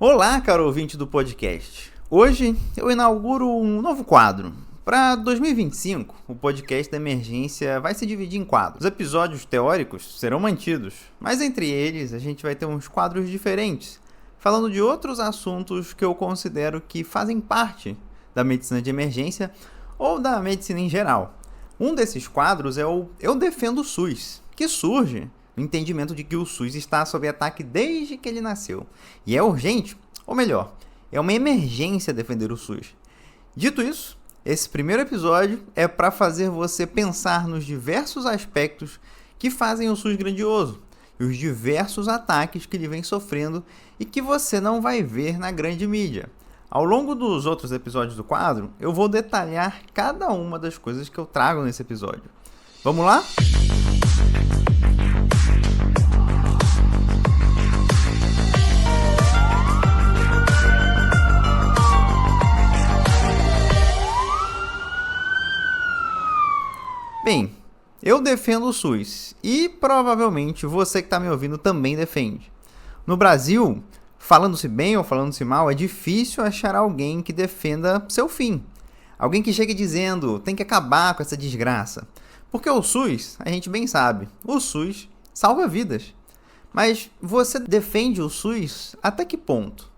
Olá, caro ouvinte do podcast. Hoje eu inauguro um novo quadro. Para 2025, o podcast da emergência vai se dividir em quadros. Os episódios teóricos serão mantidos, mas entre eles a gente vai ter uns quadros diferentes, falando de outros assuntos que eu considero que fazem parte da medicina de emergência ou da medicina em geral. Um desses quadros é o Eu Defendo o SUS, que surge no entendimento de que o SUS está sob ataque desde que ele nasceu. E é urgente, ou melhor, é uma emergência defender o SUS. Dito isso, esse primeiro episódio é para fazer você pensar nos diversos aspectos que fazem o SUS grandioso e os diversos ataques que ele vem sofrendo e que você não vai ver na grande mídia. Ao longo dos outros episódios do quadro, eu vou detalhar cada uma das coisas que eu trago nesse episódio. Vamos lá? Bem, eu defendo o SUS e provavelmente você que está me ouvindo também defende. No Brasil, falando-se bem ou falando-se mal, é difícil achar alguém que defenda seu fim. Alguém que chegue dizendo, tem que acabar com essa desgraça. Porque o SUS, a gente bem sabe, o SUS salva vidas. Mas você defende o SUS até que ponto?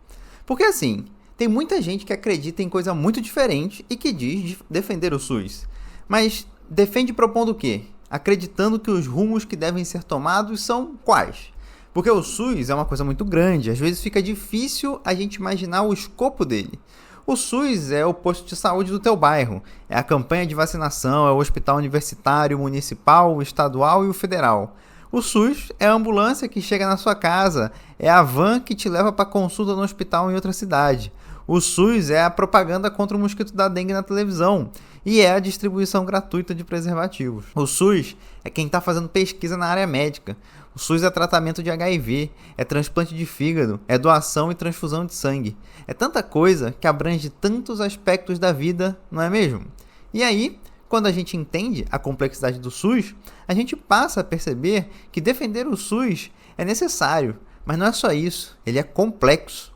Porque assim, tem muita gente que acredita em coisa muito diferente e que diz defender o SUS. Mas defende propondo o quê? Acreditando que os rumos que devem ser tomados são quais? Porque o SUS é uma coisa muito grande, às vezes fica difícil a gente imaginar o escopo dele. O SUS é o posto de saúde do teu bairro, é a campanha de vacinação, é o hospital universitário, municipal, o estadual e o federal. O SUS é a ambulância que chega na sua casa, é a van que te leva para consulta no hospital em outra cidade. O SUS é a propaganda contra o mosquito da dengue na televisão e é a distribuição gratuita de preservativos. O SUS é quem está fazendo pesquisa na área médica. O SUS é tratamento de HIV, é transplante de fígado, é doação e transfusão de sangue. É tanta coisa que abrange tantos aspectos da vida, não é mesmo? E aí, quando a gente entende a complexidade do SUS, a gente passa a perceber que defender o SUS é necessário, mas não é só isso, ele é complexo.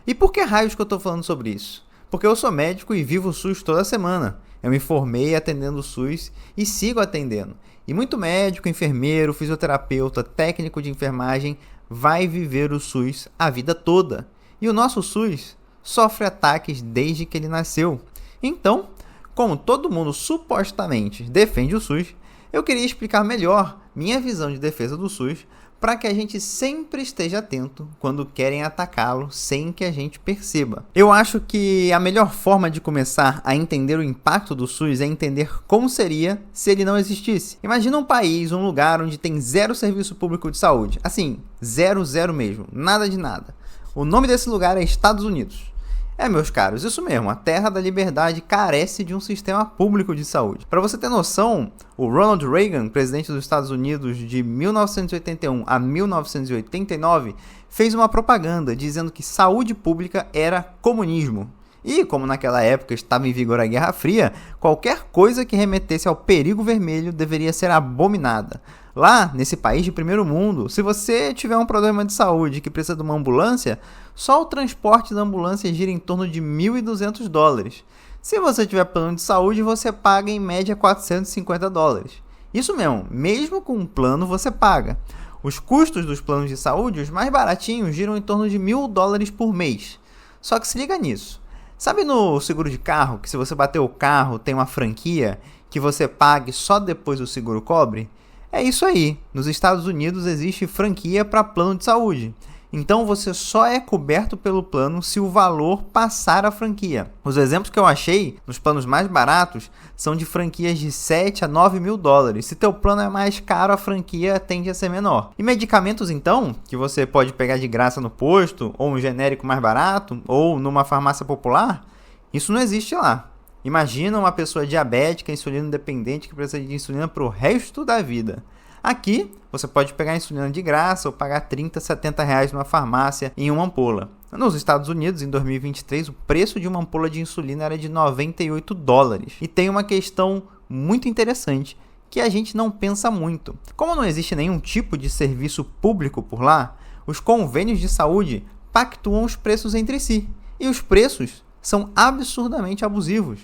E por que raios que eu estou falando sobre isso? Porque eu sou médico e vivo o SUS toda semana. Eu me formei atendendo o SUS e sigo atendendo. E muito médico, enfermeiro, fisioterapeuta, técnico de enfermagem vai viver o SUS a vida toda. E o nosso SUS sofre ataques desde que ele nasceu. Então, como todo mundo supostamente defende o SUS, eu queria explicar melhor minha visão de defesa do SUS para que a gente sempre esteja atento quando querem atacá-lo sem que a gente perceba. Eu acho que a melhor forma de começar a entender o impacto do SUS é entender como seria se ele não existisse. Imagina um país, um lugar onde tem zero serviço público de saúde. Assim, zero mesmo, nada de nada. O nome desse lugar é Estados Unidos. Meus caros, isso mesmo, a terra da liberdade carece de um sistema público de saúde. Para você ter noção, o Ronald Reagan, presidente dos Estados Unidos de 1981 a 1989, fez uma propaganda dizendo que saúde pública era comunismo. E, como naquela época estava em vigor a Guerra Fria, qualquer coisa que remetesse ao perigo vermelho deveria ser abominada. Lá, nesse país de primeiro mundo, se você tiver um problema de saúde que precisa de uma ambulância, só o transporte da ambulância gira em torno de $1.200. Se você tiver plano de saúde, você paga em média $450. Isso mesmo com um plano você paga. Os custos dos planos de saúde, os mais baratinhos, giram em torno de $1.000 por mês. Só que se liga nisso. Sabe no seguro de carro, que se você bater o carro tem uma franquia que você pague só depois o seguro cobre? É isso aí. Nos Estados Unidos existe franquia para plano de saúde. Então você só é coberto pelo plano se o valor passar a franquia. Os exemplos que eu achei nos planos mais baratos são de franquias de $7 a $9.000. Se teu plano é mais caro, a franquia tende a ser menor. E medicamentos então, que você pode pegar de graça no posto, ou um genérico mais barato, ou numa farmácia popular, isso não existe lá. Imagina uma pessoa diabética, insulino dependente, que precisa de insulina para o resto da vida. Aqui, você pode pegar insulina de graça ou pagar R$30, R$70 numa farmácia em uma ampola. Nos Estados Unidos, em 2023, o preço de uma ampola de insulina era de $98. E tem uma questão muito interessante que a gente não pensa muito. Como não existe nenhum tipo de serviço público por lá, os convênios de saúde pactuam os preços entre si. E os preços são absurdamente abusivos.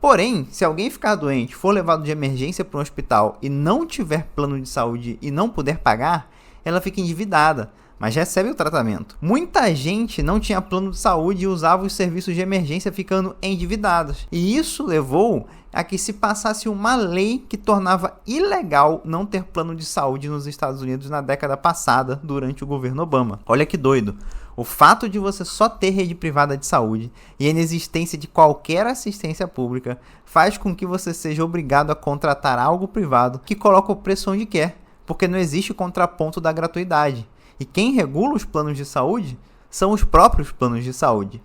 Porém, se alguém ficar doente, for levado de emergência para um hospital e não tiver plano de saúde e não puder pagar, ela fica endividada, mas recebe o tratamento. Muita gente não tinha plano de saúde e usava os serviços de emergência ficando endividadas. E isso levou a que se passasse uma lei que tornava ilegal não ter plano de saúde nos Estados Unidos na década passada, durante o governo Obama. Olha que doido. O fato de você só ter rede privada de saúde e a inexistência de qualquer assistência pública faz com que você seja obrigado a contratar algo privado que coloca o preço onde quer, porque não existe contraponto da gratuidade. E quem regula os planos de saúde são os próprios planos de saúde.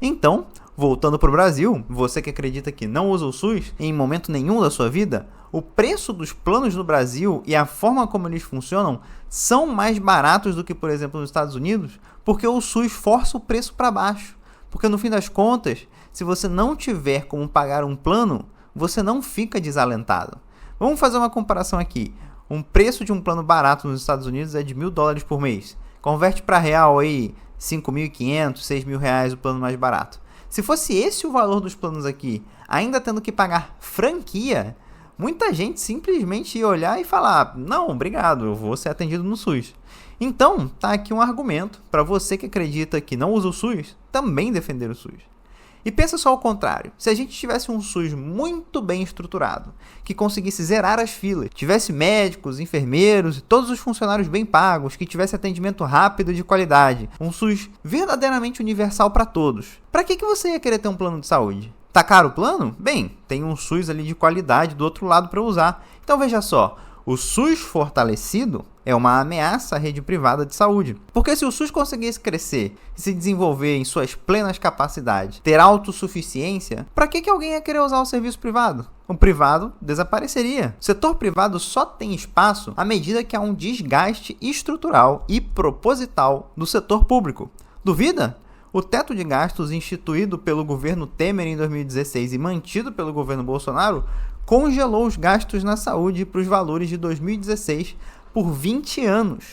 Então, voltando para o Brasil, você que acredita que não usa o SUS em momento nenhum da sua vida, o preço dos planos no Brasil e a forma como eles funcionam são mais baratos do que, por exemplo, nos Estados Unidos, porque o SUS força o preço para baixo. Porque no fim das contas, se você não tiver como pagar um plano, você não fica desalentado. Vamos fazer uma comparação aqui. Um preço de um plano barato nos Estados Unidos é de $1.000 por mês. Converte para real aí, R$5.500, R$6.000 o plano mais barato. Se fosse esse o valor dos planos aqui, ainda tendo que pagar franquia, muita gente simplesmente ia olhar e falar: não, obrigado, eu vou ser atendido no SUS. Então, tá aqui um argumento para você que acredita que não usa o SUS, também defender o SUS. E pensa só ao contrário, se a gente tivesse um SUS muito bem estruturado, que conseguisse zerar as filas, tivesse médicos, enfermeiros e todos os funcionários bem pagos, que tivesse atendimento rápido e de qualidade, um SUS verdadeiramente universal para todos, para que você ia querer ter um plano de saúde? Tá caro o plano? Bem, tem um SUS ali de qualidade do outro lado para usar. Então veja só, o SUS fortalecido é uma ameaça à rede privada de saúde. Porque se o SUS conseguisse crescer e se desenvolver em suas plenas capacidades, ter autossuficiência, para que alguém ia querer usar o serviço privado? O privado desapareceria. O setor privado só tem espaço à medida que há um desgaste estrutural e proposital do setor público. Duvida? O teto de gastos instituído pelo governo Temer em 2016 e mantido pelo governo Bolsonaro congelou os gastos na saúde para os valores de 2016 por 20 anos.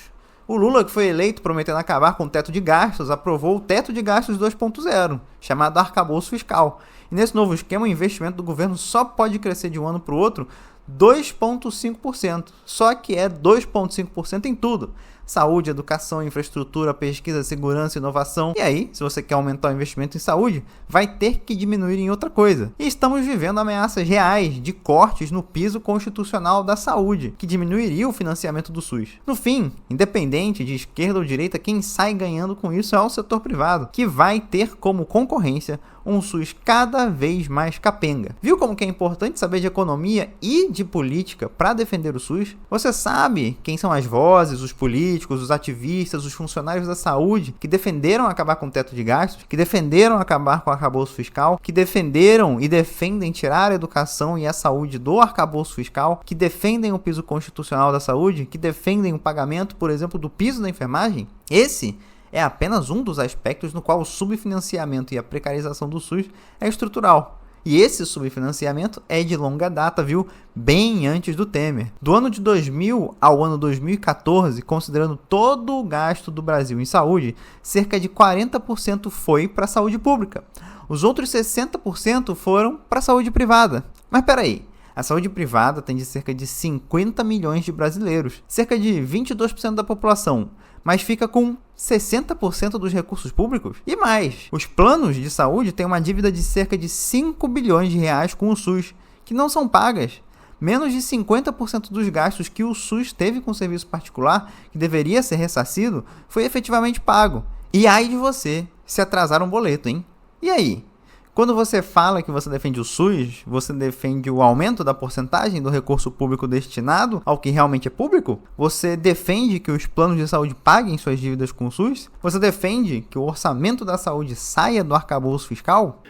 O Lula, que foi eleito prometendo acabar com o teto de gastos, aprovou o teto de gastos 2.0, chamado arcabouço fiscal. E nesse novo esquema, o investimento do governo só pode crescer de um ano para o outro 2,5%. Só que é 2,5% em tudo. Saúde, educação, infraestrutura, pesquisa, segurança, inovação. E aí, se você quer aumentar o investimento em saúde, vai ter que diminuir em outra coisa. E estamos vivendo ameaças reais de cortes no piso constitucional da saúde, que diminuiria o financiamento do SUS. No fim, independente de esquerda ou direita, quem sai ganhando com isso é o setor privado, que vai ter como concorrência um SUS cada vez mais capenga. Viu como que é importante saber de economia e de política para defender o SUS? Você sabe quem são as vozes, os políticos, os ativistas, os funcionários da saúde que defenderam acabar com o teto de gastos, que defenderam acabar com o arcabouço fiscal, que defenderam e defendem tirar a educação e a saúde do arcabouço fiscal, que defendem o piso constitucional da saúde, que defendem o pagamento, por exemplo, do piso da enfermagem? Esse é apenas um dos aspectos no qual o subfinanciamento e a precarização do SUS é estrutural. E esse subfinanciamento é de longa data, viu? Bem antes do Temer. Do ano de 2000 ao ano 2014, considerando todo o gasto do Brasil em saúde, cerca de 40% foi para a saúde pública. Os outros 60% foram para a saúde privada. Mas peraí, a saúde privada atende cerca de 50 milhões de brasileiros, cerca de 22% da população, mas fica com 60% dos recursos públicos? E mais, os planos de saúde têm uma dívida de cerca de 5 bilhões de reais com o SUS, que não são pagas. Menos de 50% dos gastos que o SUS teve com o serviço particular, que deveria ser ressarcido, foi efetivamente pago. E ai de você, se atrasar um boleto, hein? E aí? Quando você fala que você defende o SUS, você defende o aumento da porcentagem do recurso público destinado ao que realmente é público? Você defende que os planos de saúde paguem suas dívidas com o SUS? Você defende que o orçamento da saúde saia do arcabouço fiscal?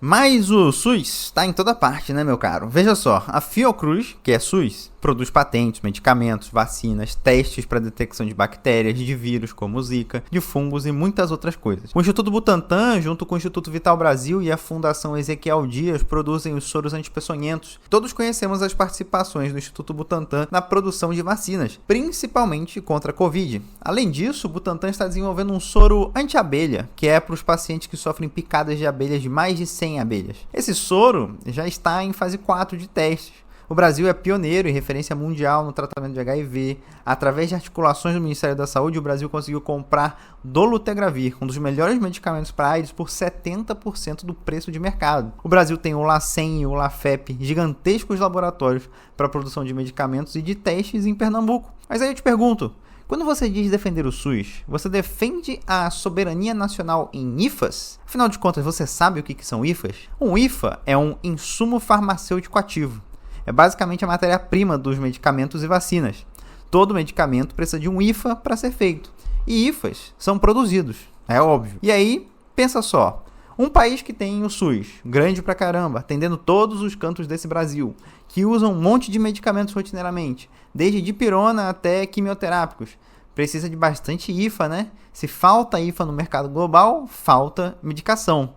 Mas o SUS está em toda parte, né, meu caro? Veja só, a Fiocruz, que é SUS, produz patentes, medicamentos, vacinas, testes para detecção de bactérias, de vírus como o Zika, de fungos e muitas outras coisas. O Instituto Butantan, junto com o Instituto Vital Brasil e a Fundação Ezequiel Dias, produzem os soros antipeçonhentos. Todos conhecemos as participações do Instituto Butantan na produção de vacinas, principalmente contra a Covid. Além disso, o Butantan está desenvolvendo um soro anti-abelha, que é para os pacientes que sofrem picadas de abelhas de mais de 100 abelhas. Esse soro já está em fase 4 de testes. O Brasil é pioneiro e referência mundial no tratamento de HIV. Através de articulações do Ministério da Saúde, o Brasil conseguiu comprar dolutegravir, um dos melhores medicamentos para AIDS, por 70% do preço de mercado. O Brasil tem o LACEN e o LAFEP, gigantescos laboratórios para a produção de medicamentos e de testes em Pernambuco. Mas aí eu te pergunto, quando você diz defender o SUS, você defende a soberania nacional em IFAs? Afinal de contas, você sabe o que são IFAs? Um IFA é um insumo farmacêutico ativo. É basicamente a matéria-prima dos medicamentos e vacinas. Todo medicamento precisa de um IFA para ser feito. E IFAs são produzidos, é óbvio. E aí, pensa só. Um país que tem o SUS, grande pra caramba, atendendo todos os cantos desse Brasil, que usa um monte de medicamentos rotineiramente, desde dipirona até quimioterápicos, precisa de bastante IFA, né? Se falta IFA no mercado global, falta medicação.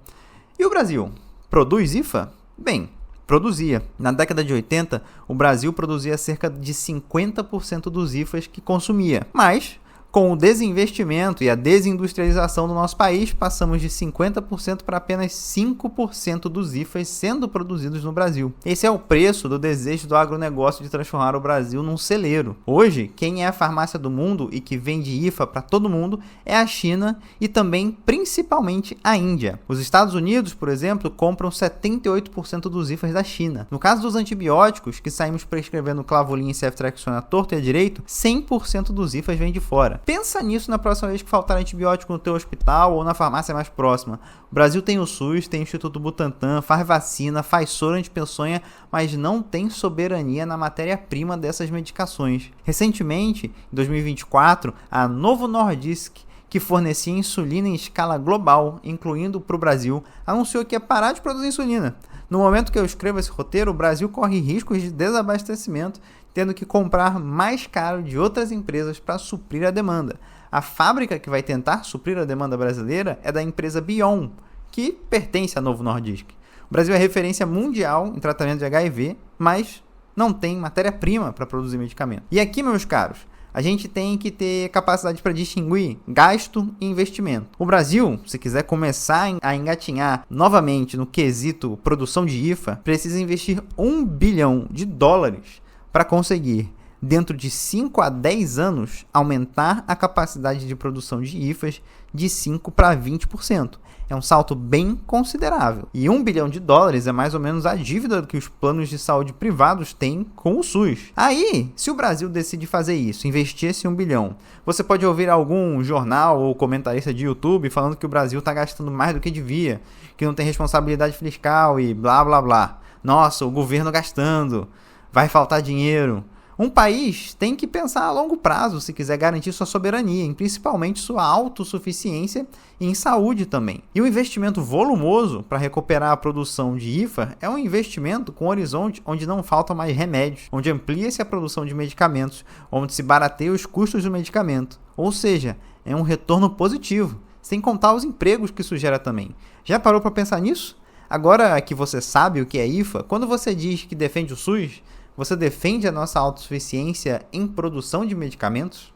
E o Brasil? Produz IFA? Bem, produzia. Na década de 80, o Brasil produzia cerca de 50% dos IFAs que consumia. Mas, com o desinvestimento e a desindustrialização do nosso país, passamos de 50% para apenas 5% dos IFAs sendo produzidos no Brasil. Esse é o preço do desejo do agronegócio de transformar o Brasil num celeiro. Hoje, quem é a farmácia do mundo e que vende IFA para todo mundo é a China e também, principalmente, a Índia. Os Estados Unidos, por exemplo, compram 78% dos IFAs da China. No caso dos antibióticos, que saímos prescrevendo Clavolin e Ceftriaxona à torto e à direito, 100% dos IFAs vem de fora. Pensa nisso na próxima vez que faltar antibiótico no teu hospital ou na farmácia mais próxima. O Brasil tem o SUS, tem o Instituto Butantan, faz vacina, faz soro antipeçonha, mas não tem soberania na matéria-prima dessas medicações. Recentemente, em 2024, a Novo Nordisk, que fornecia insulina em escala global, incluindo para o Brasil, anunciou que ia parar de produzir insulina. No momento que eu escrevo esse roteiro, o Brasil corre riscos de desabastecimento, tendo que comprar mais caro de outras empresas para suprir a demanda. A fábrica que vai tentar suprir a demanda brasileira é da empresa Bion, que pertence à Novo Nordisk. O Brasil é referência mundial em tratamento de HIV, mas não tem matéria-prima para produzir medicamento. E aqui, meus caros, a gente tem que ter capacidade para distinguir gasto e investimento. O Brasil, se quiser começar a engatinhar novamente no quesito produção de IFA, precisa investir $1 bilhão para conseguir, dentro de 5 a 10 anos, aumentar a capacidade de produção de IFAs de 5% para 20%. É um salto bem considerável. E $1 bilhão é mais ou menos a dívida que os planos de saúde privados têm com o SUS. Aí, se o Brasil decide fazer isso, investir esse 1 bilhão, você pode ouvir algum jornal ou comentarista de YouTube falando que o Brasil está gastando mais do que devia, que não tem responsabilidade fiscal e blá blá blá. Nossa, o governo gastando, vai faltar dinheiro. Um país tem que pensar a longo prazo se quiser garantir sua soberania, e principalmente sua autossuficiência e em saúde também. E um investimento volumoso para recuperar a produção de IFA é um investimento com horizonte onde não faltam mais remédios, onde amplia-se a produção de medicamentos, onde se barateia os custos do medicamento. Ou seja, é um retorno positivo, sem contar os empregos que isso gera também. Já parou para pensar nisso? Agora que você sabe o que é IFA, quando você diz que defende o SUS, você defende a nossa autossuficiência em produção de medicamentos?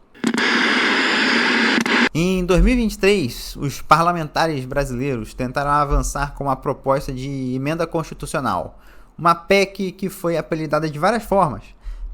Em 2023, os parlamentares brasileiros tentaram avançar com uma proposta de emenda constitucional. Uma PEC que foi apelidada de várias formas.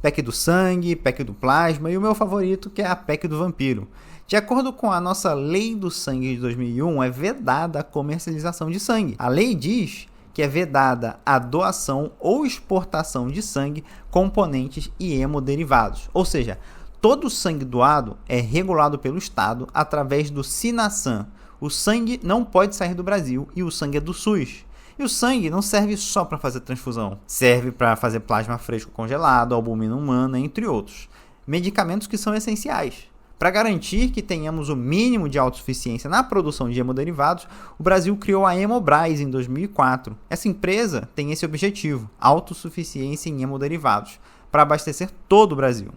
PEC do sangue, PEC do plasma e o meu favorito, que é a PEC do vampiro. De acordo com a nossa Lei do Sangue de 2001, é vedada a comercialização de sangue. A lei diz que é vedada a doação ou exportação de sangue, componentes e hemoderivados. Ou seja, todo o sangue doado é regulado pelo Estado através do Sinasam. O sangue não pode sair do Brasil e o sangue é do SUS. E o sangue não serve só para fazer transfusão. Serve para fazer plasma fresco congelado, albumina humana, entre outros. Medicamentos que são essenciais Para garantir que tenhamos o mínimo de autossuficiência na produção de hemoderivados, o Brasil criou a Hemobras em 2004. Essa empresa tem esse objetivo, autossuficiência em hemoderivados, para abastecer todo o Brasil.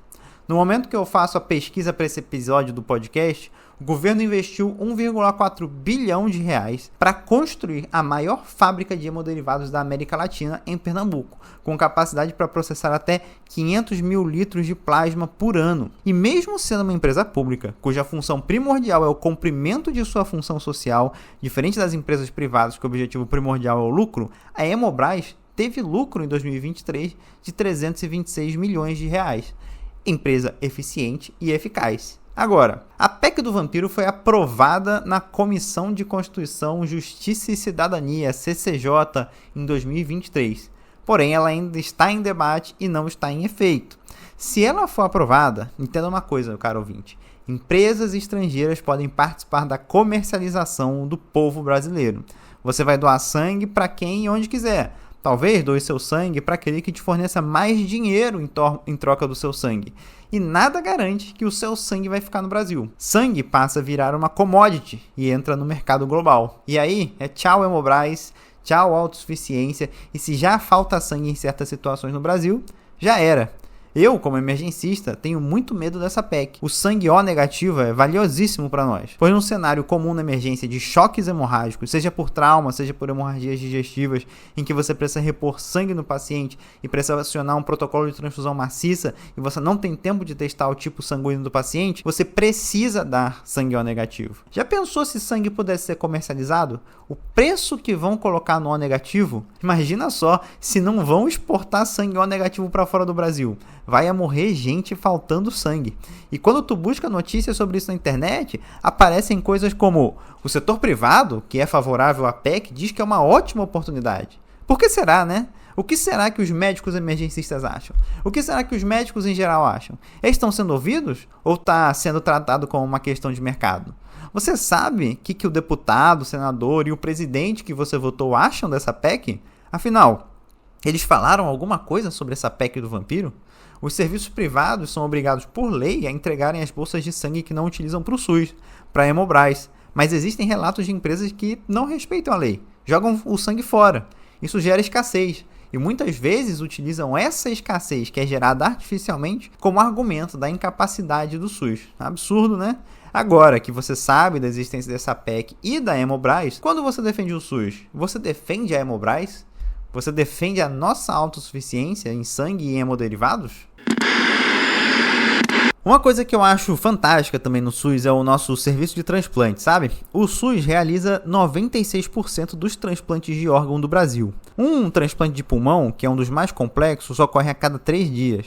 No momento que eu faço a pesquisa para esse episódio do podcast, o governo investiu 1,4 bilhão de reais para construir a maior fábrica de hemoderivados da América Latina em Pernambuco, com capacidade para processar até 500 mil litros de plasma por ano. E mesmo sendo uma empresa pública, cuja função primordial é o cumprimento de sua função social, diferente das empresas privadas que o objetivo primordial é o lucro, a Hemobras teve lucro em 2023 de 326 milhões de reais. Empresa eficiente e eficaz. Agora, a PEC do Vampiro foi aprovada na Comissão de Constituição, Justiça e Cidadania, CCJ, em 2023. Porém, ela ainda está em debate e não está em efeito. Se ela for aprovada, entenda uma coisa, meu caro ouvinte, empresas estrangeiras podem participar da comercialização do povo brasileiro. Você vai doar sangue para quem e onde quiser. Talvez doe seu sangue para aquele que te forneça mais dinheiro em troca do seu sangue. E nada garante que o seu sangue vai ficar no Brasil. Sangue passa a virar uma commodity e entra no mercado global. E aí é tchau Hemobras, tchau autossuficiência. E se já falta sangue em certas situações no Brasil, já era. Eu, como emergencista, tenho muito medo dessa PEC. O sangue O negativo é valiosíssimo para nós, pois num cenário comum na emergência de choques hemorrágicos, seja por trauma, seja por hemorragias digestivas, em que você precisa repor sangue no paciente e precisa acionar um protocolo de transfusão maciça e você não tem tempo de testar o tipo sanguíneo do paciente, você precisa dar sangue O negativo. Já pensou se sangue pudesse ser comercializado? O preço que vão colocar no O negativo? Imagina só se não vão exportar sangue O negativo para fora do Brasil. Vai a morrer gente faltando sangue. E quando tu busca notícias sobre isso na internet, aparecem coisas como o setor privado, que é favorável à PEC, diz que é uma ótima oportunidade. Por que será, né? O que será que os médicos emergencistas acham? O que será que os médicos em geral acham? Eles estão sendo ouvidos ou está sendo tratado como uma questão de mercado? Você sabe o que o deputado, o senador e o presidente que você votou acham dessa PEC? Afinal, eles falaram alguma coisa sobre essa PEC do vampiro? Os serviços privados são obrigados por lei a entregarem as bolsas de sangue que não utilizam para o SUS, para a Hemobras, mas existem relatos de empresas que não respeitam a lei, jogam o sangue fora. Isso gera escassez e muitas vezes utilizam essa escassez, que é gerada artificialmente, como argumento da incapacidade do SUS. Absurdo, né? Agora que você sabe da existência dessa PEC e da Hemobras, quando você defende o SUS, você defende a Hemobras? Você defende a nossa autossuficiência em sangue e hemoderivados? Uma coisa que eu acho fantástica também no SUS é o nosso serviço de transplante, sabe? O SUS realiza 96% dos transplantes de órgão do Brasil. Um transplante de pulmão, que é um dos mais complexos, ocorre a cada 3 dias.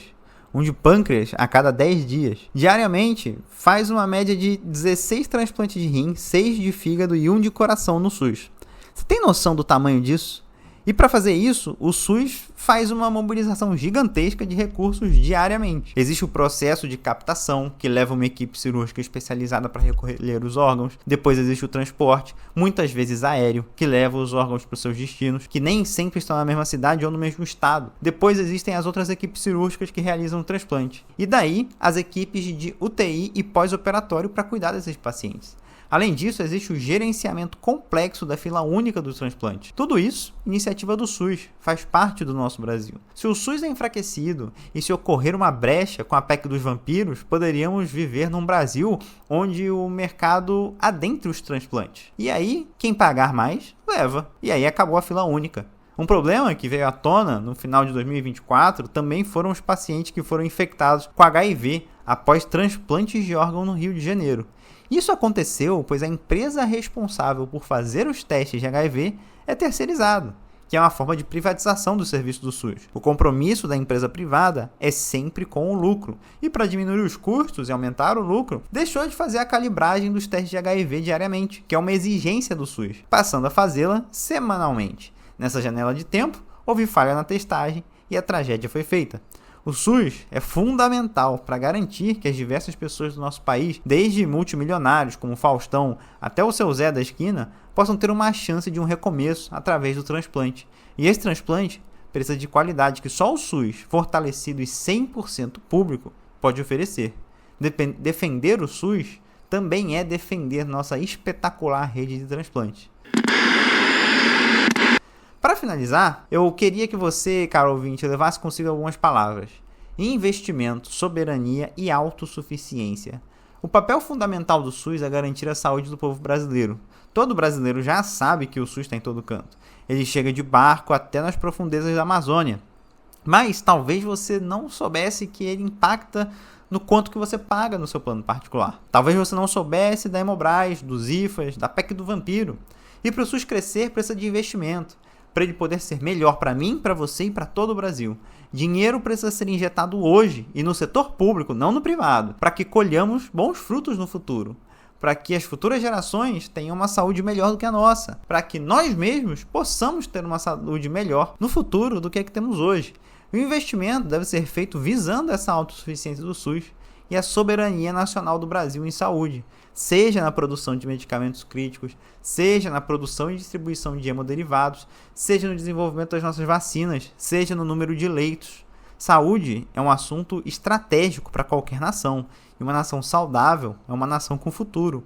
Um de pâncreas a cada 10 dias. Diariamente, faz uma média de 16 transplantes de rim, 6 de fígado e 1 de coração no SUS. Você tem noção do tamanho disso? E para fazer isso, o SUS faz uma mobilização gigantesca de recursos diariamente. Existe o processo de captação, que leva uma equipe cirúrgica especializada para recolher os órgãos. Depois existe o transporte, muitas vezes aéreo, que leva os órgãos para os seus destinos, que nem sempre estão na mesma cidade ou no mesmo estado. Depois existem as outras equipes cirúrgicas que realizam o transplante. E daí, as equipes de UTI e pós-operatório para cuidar desses pacientes. Além disso, existe o gerenciamento complexo da fila única dos transplantes. Tudo isso, iniciativa do SUS, faz parte do nosso Brasil. Se o SUS é enfraquecido e se ocorrer uma brecha com a PEC dos vampiros, poderíamos viver num Brasil onde o mercado adentre os transplantes. E aí, quem pagar mais, leva. E aí acabou a fila única. Um problema que veio à tona no final de 2024 também foram os pacientes que foram infectados com HIV após transplantes de órgão no Rio de Janeiro. Isso aconteceu pois a empresa responsável por fazer os testes de HIV é terceirizada, que é uma forma de privatização do serviço do SUS. O compromisso da empresa privada é sempre com o lucro, e para diminuir os custos e aumentar o lucro, deixou de fazer a calibragem dos testes de HIV diariamente, que é uma exigência do SUS, passando a fazê-la semanalmente. Nessa janela de tempo, houve falha na testagem e a tragédia foi feita. O SUS é fundamental para garantir que as diversas pessoas do nosso país, desde multimilionários como Faustão até o seu Zé da esquina, possam ter uma chance de um recomeço através do transplante. E esse transplante precisa de qualidade que só o SUS, fortalecido e 100% público, pode oferecer. Defender o SUS também é defender nossa espetacular rede de transplante. Para finalizar, eu queria que você, caro ouvinte, levasse consigo algumas palavras: investimento, soberania e autossuficiência. O papel fundamental do SUS é garantir a saúde do povo brasileiro. Todo brasileiro já sabe que o SUS está em todo canto. Ele chega de barco até nas profundezas da Amazônia. Mas talvez você não soubesse que ele impacta no quanto que você paga no seu plano particular. Talvez você não soubesse da Hemobras, dos IFAs, da PEC do Vampiro. E para o SUS crescer precisa de investimento, para ele poder ser melhor para mim, para você e para todo o Brasil. Dinheiro precisa ser injetado hoje e no setor público, não no privado, para que colhamos bons frutos no futuro, para que as futuras gerações tenham uma saúde melhor do que a nossa, para que nós mesmos possamos ter uma saúde melhor no futuro do que a que temos hoje. O investimento deve ser feito visando essa autossuficiência do SUS e a soberania nacional do Brasil em saúde, seja na produção de medicamentos críticos, seja na produção e distribuição de hemoderivados, seja no desenvolvimento das nossas vacinas, seja no número de leitos. Saúde é um assunto estratégico para qualquer nação, e uma nação saudável é uma nação com futuro.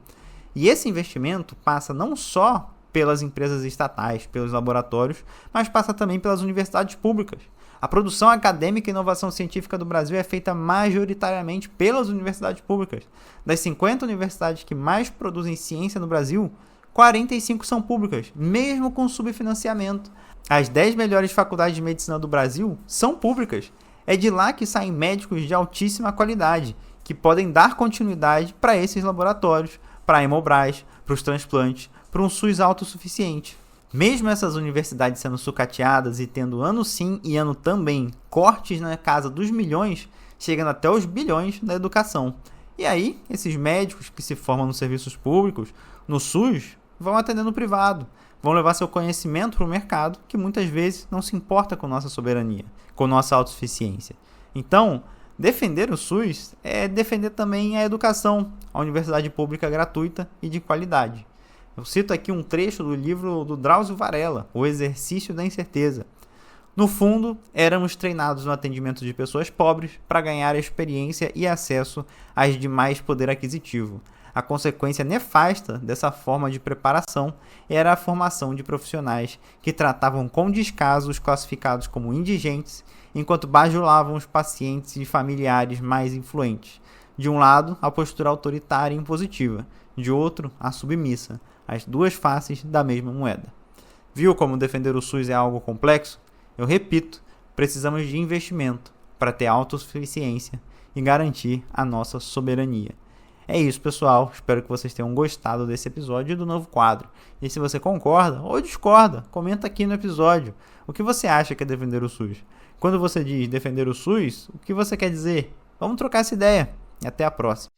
E esse investimento passa não só pelas empresas estatais, pelos laboratórios, mas passa também pelas universidades públicas. A produção acadêmica e inovação científica do Brasil é feita majoritariamente pelas universidades públicas. Das 50 universidades que mais produzem ciência no Brasil, 45 são públicas, mesmo com subfinanciamento. As 10 melhores faculdades de medicina do Brasil são públicas. É de lá que saem médicos de altíssima qualidade, que podem dar continuidade para esses laboratórios, para a Hemobras, para os transplantes, para um SUS autossuficiente. Mesmo essas universidades sendo sucateadas e tendo ano sim e ano também cortes na casa dos milhões, chegando até os bilhões na educação. E aí, esses médicos que se formam nos serviços públicos, no SUS, vão atender no privado, vão levar seu conhecimento para o mercado, que muitas vezes não se importa com nossa soberania, com nossa autossuficiência. Então, defender o SUS é defender também a educação, a universidade pública gratuita e de qualidade. Eu cito aqui um trecho do livro do Drauzio Varela, O Exercício da Incerteza. No fundo, éramos treinados no atendimento de pessoas pobres para ganhar experiência e acesso às de mais poder aquisitivo. A consequência nefasta dessa forma de preparação era a formação de profissionais que tratavam com descaso os classificados como indigentes, enquanto bajulavam os pacientes e familiares mais influentes. De um lado, a postura autoritária e impositiva, de outro, a submissa, as duas faces da mesma moeda. Viu como defender o SUS é algo complexo? Eu repito, precisamos de investimento para ter autossuficiência e garantir a nossa soberania. É isso, pessoal. Espero que vocês tenham gostado desse episódio e do novo quadro. E se você concorda ou discorda, comenta aqui no episódio. O que você acha que é defender o SUS? Quando você diz defender o SUS, o que você quer dizer? Vamos trocar essa ideia. E até a próxima.